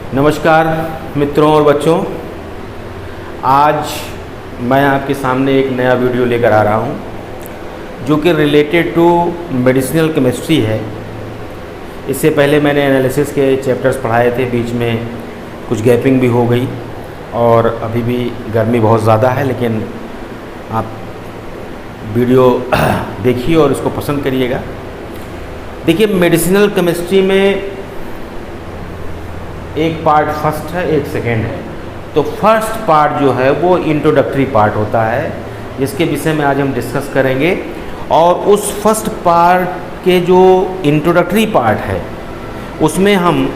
नमस्कार मित्रों और बच्चों, आज मैं आपके सामने एक नया वीडियो लेकर आ रहा हूं जो कि रिलेटेड टू मेडिसिनल केमिस्ट्री है। इससे पहले मैंने एनालिसिस के चैप्टर्स पढ़ाए थे, बीच में कुछ गैपिंग भी हो गई और अभी भी गर्मी बहुत ज़्यादा है, लेकिन आप वीडियो देखिए और इसको पसंद करिएगा। देखिए, मेडिसिनल केमिस्ट्री में एक पार्ट फर्स्ट है, एक सेकेंड है। तो फर्स्ट पार्ट जो है वो इंट्रोडक्टरी पार्ट होता है, जिसके विषय में आज हम डिस्कस करेंगे। और उस फर्स्ट पार्ट के जो इंट्रोडक्टरी पार्ट है उसमें हम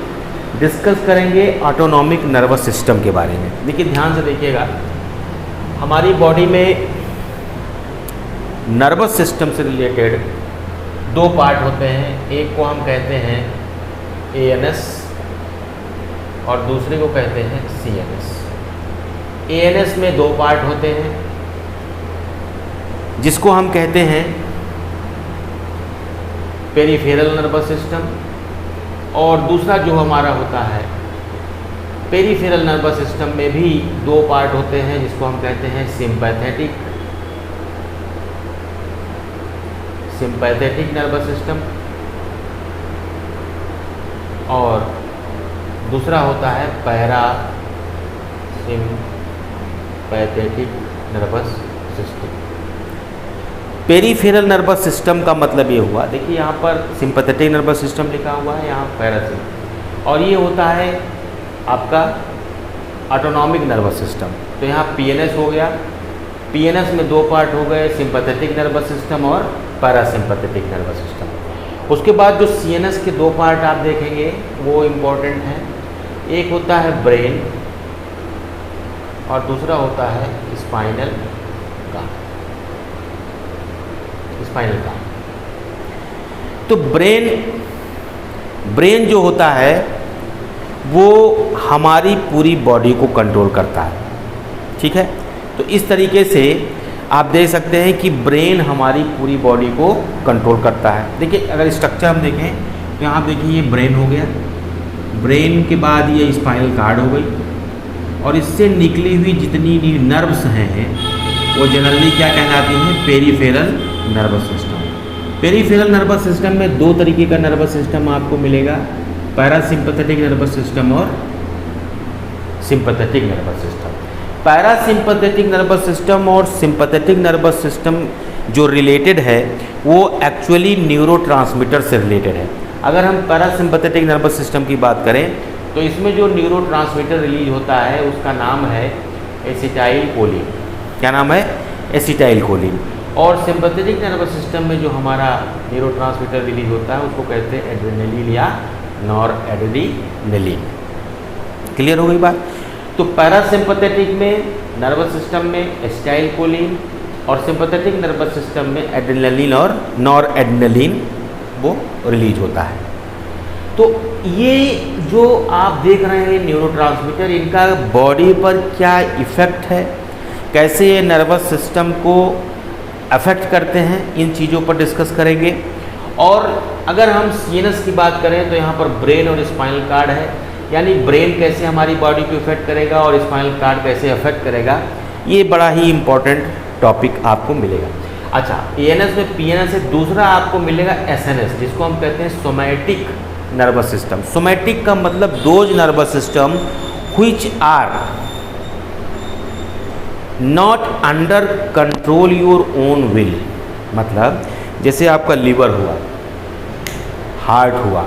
डिस्कस करेंगे ऑटोनॉमिक नर्वस सिस्टम के बारे में। देखिए, ध्यान से देखिएगा, हमारी बॉडी में नर्वस सिस्टम से रिलेटेड दो पार्ट होते हैं। एक को हम कहते हैं एएनएस और दूसरे को कहते हैं सीएनएस। एएनएस में दो पार्ट होते हैं, जिसको हम कहते हैं पेरिफेरल नर्वस सिस्टम, और दूसरा जो हमारा होता है पेरिफेरल नर्वस सिस्टम में भी दो पार्ट होते हैं, जिसको हम कहते हैं सिंपैथेटिक नर्वस सिस्टम, और दूसरा होता है para sympathetic nervous system. Peripheral nervous system का मतलब ये हुआ, देखिए यहाँ पर सिंपैथेटिक नर्वस सिस्टम लिखा हुआ है, यहाँ पैरासिम्पैथेटिक, और ये होता है आपका ऑटोनॉमिक नर्वस सिस्टम। तो यहाँ पीएनएस हो गया, पीएनएस में दो पार्ट हो गए, सिंपैथेटिक नर्वस सिस्टम और पैरासिम्पैथेटिक नर्वस सिस्टम। उसके बाद जो सीएनएस के दो पार्ट आप देखेंगे वो इम्पोर्टेंट हैं। एक होता है ब्रेन और दूसरा होता है स्पाइनल कॉर्ड। तो ब्रेन जो होता है वो हमारी पूरी बॉडी को कंट्रोल करता है, ठीक है। तो इस तरीके से आप देख सकते हैं कि ब्रेन हमारी पूरी बॉडी को कंट्रोल करता है। देखिए, अगर स्ट्रक्चर हम देखें तो यहाँ देखिए ये ब्रेन हो गया, ब्रेन के बाद ये स्पाइनल कॉर्ड हो गई, और इससे निकली हुई जितनी नर्व्स हैं वो जनरली क्या कहलाती हैं, peripheral nervous system. Peripheral nervous system में दो तरीके का नर्वस सिस्टम आपको मिलेगा, पैरासिम्पैथेटिक नर्वस सिस्टम और sympathetic nervous system. Parasympathetic nervous system और सिंपैथेटिक नर्वस सिस्टम जो रिलेटेड है वो एक्चुअली न्यूरोट्रांसमीटर से रिलेटेड है। अगर हम पैरासिम्पैथेटिक नर्वस सिस्टम की बात करें तो इसमें जो न्यूरोट्रांसमीटर रिलीज होता है उसका नाम है एसिटाइल कोलिन। क्या नाम है? Acetyl choline. और सिंपैथेटिक नर्वस सिस्टम में जो हमारा न्यूरोट्रांसमीटर रिलीज होता है उसको कहते हैं एड्रेनलिन या नॉरएड्रेनालिन। क्लियर हो गई बात? तो पैरासिम्पैथेटिक में नर्वस सिस्टम में एसिटाइल कोलिन और सिंपैथेटिक नर्वस सिस्टम में एड्रेनलिन और नॉरएड्रेनालिन वो रिलीज होता है। तो ये जो आप देख रहे हैं न्यूरोट्रांसमीटर, इनका बॉडी पर क्या इफ़ेक्ट है, कैसे ये नर्वस सिस्टम को अफेक्ट करते हैं, इन चीज़ों पर डिस्कस करेंगे। और अगर हम सीएनएस की बात करें तो यहाँ पर ब्रेन और स्पाइनल कॉर्ड है, यानी ब्रेन कैसे हमारी बॉडी को इफेक्ट करेगा और स्पाइनल कॉर्ड कैसे अफेक्ट करेगा, ये बड़ा ही इम्पोर्टेंट टॉपिक आपको मिलेगा। अच्छा, एएनएस में पीएनएस से दूसरा आपको मिलेगा एसएनएस, जिसको हम कहते हैं सोमैटिक नर्वस सिस्टम। सोमैटिक का मतलब those nervous system which are not under control your own will. मतलब जैसे आपका लीवर हुआ, हार्ट हुआ,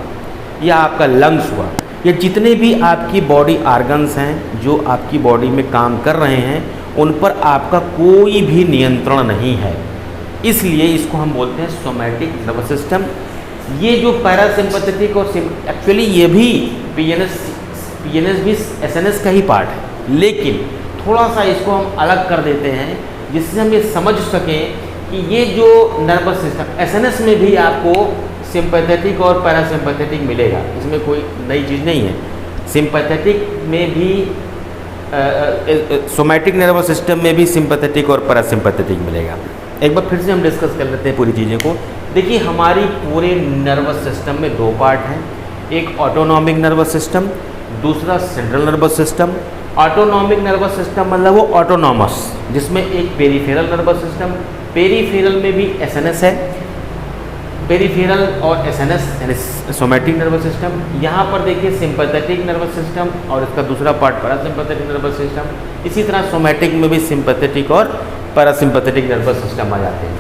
या आपका लंग्स हुआ, ये जितने भी आपकी बॉडी ऑर्गन्स हैं जो आपकी बॉडी में काम कर रहे हैं उन पर आपका कोई भी नियंत्रण नहीं है, इसलिए इसको हम बोलते हैं सोमैटिक नर्वस सिस्टम। ये जो पैरासिम्पैथेटिक और एक्चुअली ये भी पीएनएस भी एसएनएस का ही पार्ट है, लेकिन थोड़ा सा इसको हम अलग कर देते हैं जिससे हम ये समझ सकें कि ये जो नर्वस सिस्टम एसएनएस में भी आपको सिंपैथेटिक और पैरासिम्पैथेटिक मिलेगा, इसमें कोई नई चीज़ नहीं है। सिंपैथेटिक में भी सोमैटिक नर्वस सिस्टम में भी सिंपैथेटिक और पैरासिम्पैथेटिक मिलेगा। एक बार फिर से हम डिस्कस कर लेते हैं पूरी चीज़ों को। देखिए, हमारी पूरे नर्वस सिस्टम में दो पार्ट हैं, एक ऑटोनॉमिक नर्वस सिस्टम, दूसरा central nervous system. Autonomic nervous system मतलब वो ऑटोनॉमस, जिसमें एक पेरिफेरल नर्वस सिस्टम, पेरिफेरल में भी एसएनएस है, पेरिफेरल और एसएनएस यानी सोमैटिक नर्वस सिस्टम। यहाँ पर देखिए सिंपैथेटिक नर्वस सिस्टम और इसका दूसरा पार्ट पैरासिम्पैथेटिक नर्वस सिस्टम। इसी तरह सोमैटिक में भी सिंपैथेटिक और पैरासिम्पैथेटिक नर्वस सिस्टम आ जाते हैं।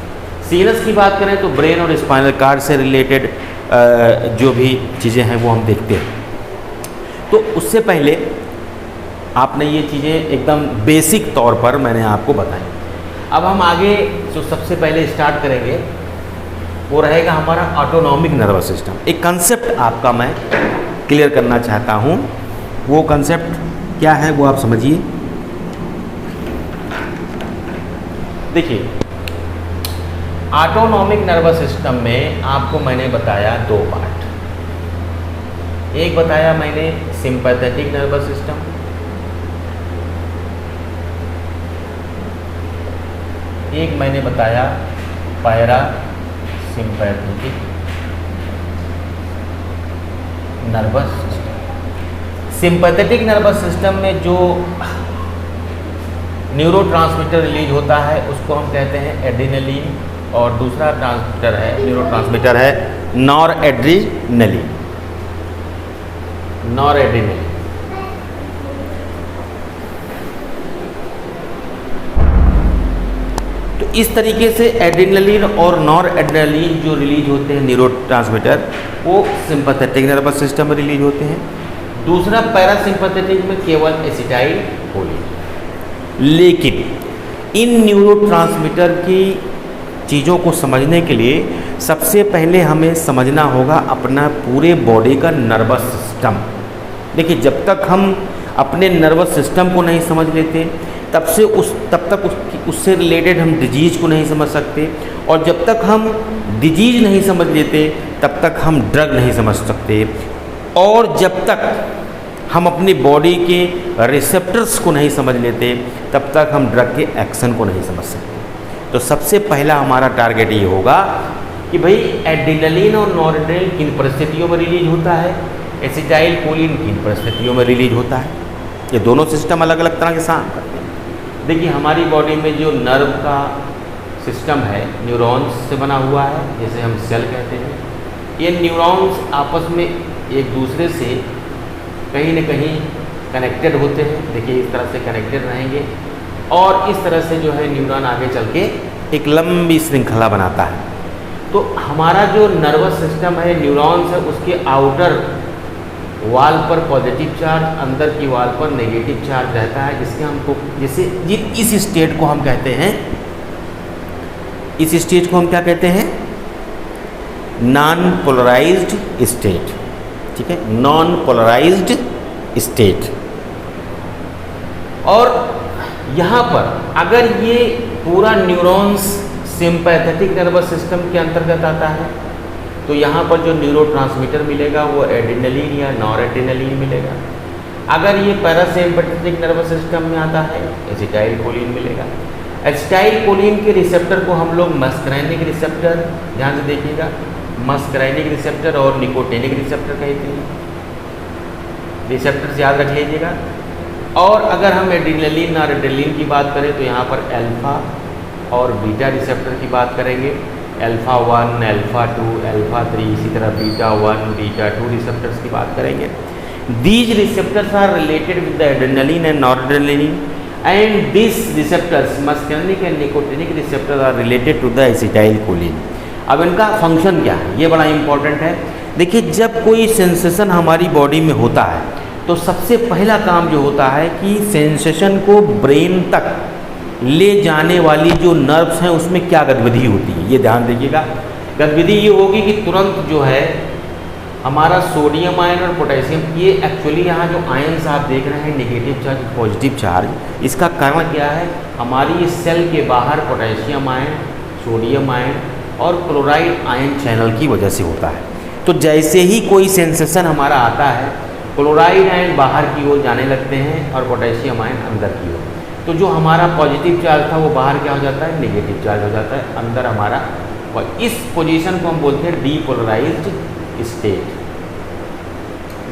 सीनस की बात करें तो ब्रेन और स्पाइनल कार्ड से रिलेटेड जो भी चीज़ें हैं वो हम देखते हैं। तो उससे पहले आपने ये चीज़ें एकदम बेसिक तौर पर मैंने आपको बताई। अब हम आगे जो सबसे पहले स्टार्ट करेंगे वो रहेगा हमारा ऑटोनॉमिक नर्वस सिस्टम। एक कंसेप्ट आपका मैं क्लियर करना चाहता हूँ, वो कंसेप्ट क्या है वो आप समझिए। देखिए, ऑटोनॉमिक नर्वस सिस्टम में आपको मैंने बताया दो पार्ट। एक बताया मैंने सिंपैथेटिक नर्वस सिस्टम, एक मैंने बताया para sympathetic nervous system. Sympathetic nervous system में जो न्यूरोट्रांसमीटर रिलीज होता है उसको हम कहते हैं एड्रेनलिन, और दूसरा ट्रांसमीटर है न्यूरोट्रांसमीटर है नॉरएड्रेनलिन। नॉरएड्रेनलिन तो इस तरीके से एड्रेनलिन और नॉरएड्रेनलिन जो रिलीज होते हैं न्यूरोट्रांसमीटर, वो सिंपैथेटिक नर्वस सिस्टम में रिलीज होते हैं। दूसरा पैरासिम्पैथेटिक में केवल एसिटाइल कोलिन। लेकिन इन न्यूरोट्रांसमीटर की चीज़ों को समझने के लिए सबसे पहले हमें समझना होगा अपना पूरे बॉडी का नर्वस सिस्टम। देखिए, जब तक हम अपने नर्वस सिस्टम को नहीं समझ लेते तब तक उससे रिलेटेड हम डिजीज़ को नहीं समझ सकते, और जब तक हम डिजीज़ नहीं समझ लेते तब तक हम ड्रग नहीं समझ सकते, और जब तक हम अपनी बॉडी के रिसेप्टर्स को नहीं समझ लेते तब तक हम ड्रग के एक्शन को नहीं समझ सकते। तो सबसे पहला हमारा टारगेट ये होगा कि भाई एड्रेनलिन और नॉरएड्रेनलिन किन परिस्थितियों में रिलीज होता है, एसिटाइल कोलिन किन परिस्थितियों में रिलीज होता है। ये दोनों सिस्टम अलग अलग तरह के काम करते हैं। देखिए, हमारी बॉडी में जो नर्व का सिस्टम है न्यूरॉन्स से बना हुआ है, जैसे हम सेल कहते हैं। ये न्यूरॉन्स आपस में एक दूसरे से कहीं न कहीं कनेक्टेड होते हैं। देखिए, इस तरह से कनेक्टेड रहेंगे और इस तरह से जो है न्यूरॉन आगे चल के एक लंबी श्रृंखला बनाता है। तो हमारा जो नर्वस सिस्टम है न्यूरॉन्स है, उसके आउटर वाल पर पॉजिटिव चार्ज, अंदर की वाल पर नेगेटिव चार्ज रहता है, जिसके हमको जैसे इस स्टेट को हम कहते हैं, इस स्टेट को हम क्या कहते हैं, नॉन पोलराइज्ड स्टेट। ठीक है, नॉन पोलराइज्ड स्टेट। और यहाँ पर अगर ये पूरा न्यूरॉन्स सिंपैथेटिक नर्वस सिस्टम के अंतर्गत आता है तो यहाँ पर जो न्यूरोट्रांसमीटर मिलेगा वो एड्रेनलिन या नॉरएड्रेनलिन मिलेगा। अगर ये पैरासिम्पैथेटिक नर्वस सिस्टम में आता है एसिटाइल कोलिन मिलेगा। एसिटाइल कोलिन के रिसेप्टर को हम लोग मस्करैनिक रिसेप्टर, ध्यान से देखिएगा, मस्करैनिक रिसेप्टर और निकोटिनिक रिसेप्टर कहते हैं। रिसेप्टर्स याद रख लीजिएगा। और अगर हम एड्रेनलिन और एड्रेनलिन की बात करें तो यहाँ पर अल्फा और बीटा रिसेप्टर की बात करेंगे। अल्फा 1, अल्फा 2, अल्फा 3, इसी तरह बीटा 1, बीटा 2 रिसेप्टर्स की बात करेंगे। These receptors are related with the adrenaline and noradrenaline and this receptors muscarinic and nicotinic receptors are related to the acetylcholine. अब इनका फंक्शन क्या है, ये बड़ा इंपॉर्टेंट है। देखिए, जब कोई सेंसेशन हमारी बॉडी में होता है तो सबसे पहला काम जो होता है कि सेंसेशन को ब्रेन तक ले जाने वाली जो नर्व्स हैं उसमें क्या गतिविधि होती है, ये ध्यान दीजिएगा। गतिविधि ये होगी कि तुरंत जो है हमारा सोडियम आयन और पोटेशियम, ये एक्चुअली यहाँ जो आयन्स आप देख रहे हैं नेगेटिव चार्ज पॉजिटिव चार्ज, इसका कारण क्या है, हमारी सेल के बाहर पोटेशियम आयन, सोडियम आयन और क्लोराइड आयन चैनल की वजह से होता है। तो जैसे ही कोई सेंसेशन हमारा आता है क्लोराइड आयन बाहर की ओर जाने लगते हैं और पोटेशियम आयन अंदर की ओर। तो जो हमारा पॉजिटिव चार्ज था वो बाहर क्या हो जाता है, नेगेटिव चार्ज हो जाता है अंदर हमारा। और इस पोजीशन को हम बोलते हैं डीपोलराइज्ड स्टेट।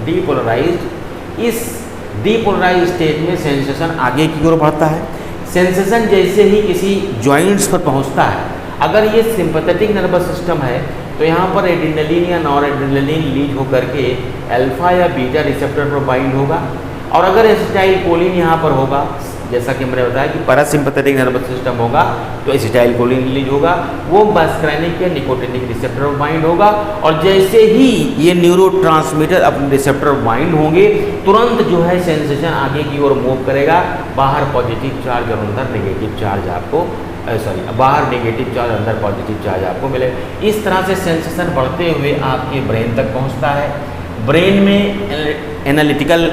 डीपोलराइज्ड। इस डीपोलराइज्ड स्टेट में सेंसेशन आगे की ओर बढ़ता है। सेंसेशन जैसे ही किसी जॉइंट्स पर पहुंचता है, अगर ये सिंपैथेटिक नर्वस सिस्टम है तो यहाँ पर एड्रेनलिन या नॉर एड्रेनलिन लीड होकर के अल्फा या बीटा रिसेप्टर पर बाइंड होगा, और अगर एसिटाइलकोलिन यहाँ पर होगा, जैसा कि मैंने बताया कि पैरासिम्पैथेटिक नर्वस सिस्टम होगा तो एसिटाइलकोलिन रिलीज होगा, वो मस्करेनिक या निकोटिनिक रिसेप्टर पर बाइंड होगा, और जैसे ही ये न्यूरोट्रांसमीटर अपने रिसेप्टर पर बाइंड होंगे तुरंत जो है सेंसेशन आगे की ओर मूव करेगा, बाहर पॉजिटिव चार्ज और अंदर नेगेटिव चार्ज आपको बाहर नेगेटिव चार्ज अंदर पॉजिटिव चार्ज आपको मिलेगा। इस तरह से सेंसेशन बढ़ते हुए आपके ब्रेन तक पहुंचता है। ब्रेन में एनालिटिकल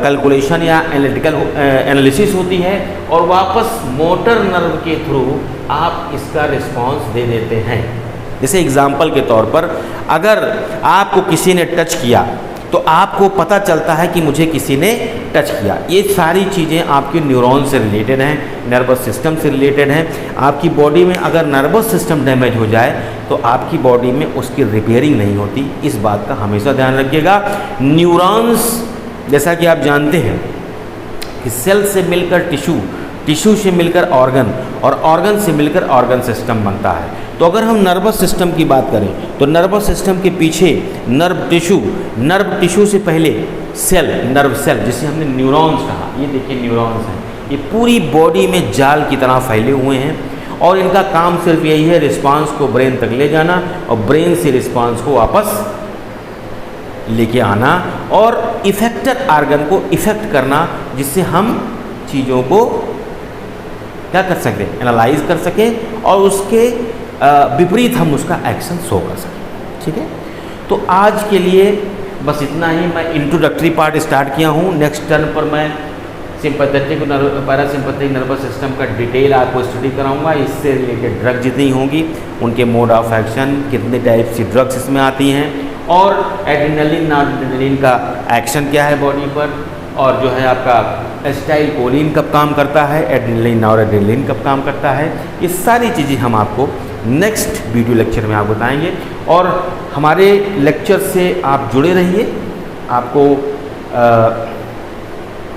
कैलकुलेशन या एनालिटिकल एनालिसिस होती है और वापस मोटर नर्व के थ्रू आप इसका रिस्पांस दे देते हैं। जैसे एग्जांपल के तौर पर अगर आपको किसी ने टच किया तो आपको पता चलता है कि मुझे किसी ने टच किया। ये सारी चीज़ें आपके न्यूरॉन से रिलेटेड हैं, नर्वस सिस्टम से रिलेटेड हैं। आपकी बॉडी में अगर नर्वस सिस्टम डैमेज हो जाए तो आपकी बॉडी में उसकी रिपेयरिंग नहीं होती। इस बात का हमेशा ध्यान रखिएगा। न्यूरॉन्स जैसा कि आप जानते हैं कि सेल से मिलकर टिश्यू, टिश्यू से मिलकर ऑर्गन और ऑर्गन से मिलकर ऑर्गन सिस्टम बनता है। तो अगर हम नर्वस सिस्टम की बात करें तो नर्वस सिस्टम के पीछे नर्व टिश्यू से पहले सेल, नर्व सेल जिसे हमने न्यूरॉन्स कहा, ये देखिए न्यूरॉन्स हैं, ये पूरी बॉडी में जाल की तरह फैले हुए हैं और इनका काम सिर्फ यही है रिस्पांस को ब्रेन तक ले जाना और ब्रेन से रिस्पांस को वापस लेके आना और इफेक्टेड ऑर्गन को इफेक्ट करना, जिससे हम चीज़ों को क्या कर सकें, एनालाइज कर सकें और उसके विपरीत हम उसका एक्शन शो कर सकें। ठीक है, तो आज के लिए बस इतना ही। मैं इंट्रोडक्टरी पार्ट स्टार्ट किया हूँ। नेक्स्ट टर्न पर मैं सिंपैथेटिक पैरासिम्पैथेटिक नर्वस सिस्टम का डिटेल आपको स्टडी कराऊंगा। इससे रिलेटेड ड्रग जितनी होंगी, उनके मोड ऑफ एक्शन, कितने टाइप की ड्रग्स इसमें आती हैं और एड्रेनलिन नॉरएड्रेनलिन का एक्शन क्या है बॉडी पर, और जो है आपका एसिटाइलकोलिन कब काम करता है, एड्रेनलिन नॉरएड्रेनलिन कब काम करता है, ये सारी चीज़ें हम आपको नेक्स्ट वीडियो लेक्चर में आप बताएंगे। और हमारे लेक्चर से आप जुड़े रहिए। आपको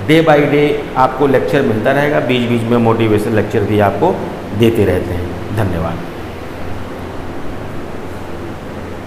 डे बाय डे आपको लेक्चर मिलता रहेगा, बीच बीच में मोटिवेशन लेक्चर भी आपको देते रहते हैं। धन्यवाद।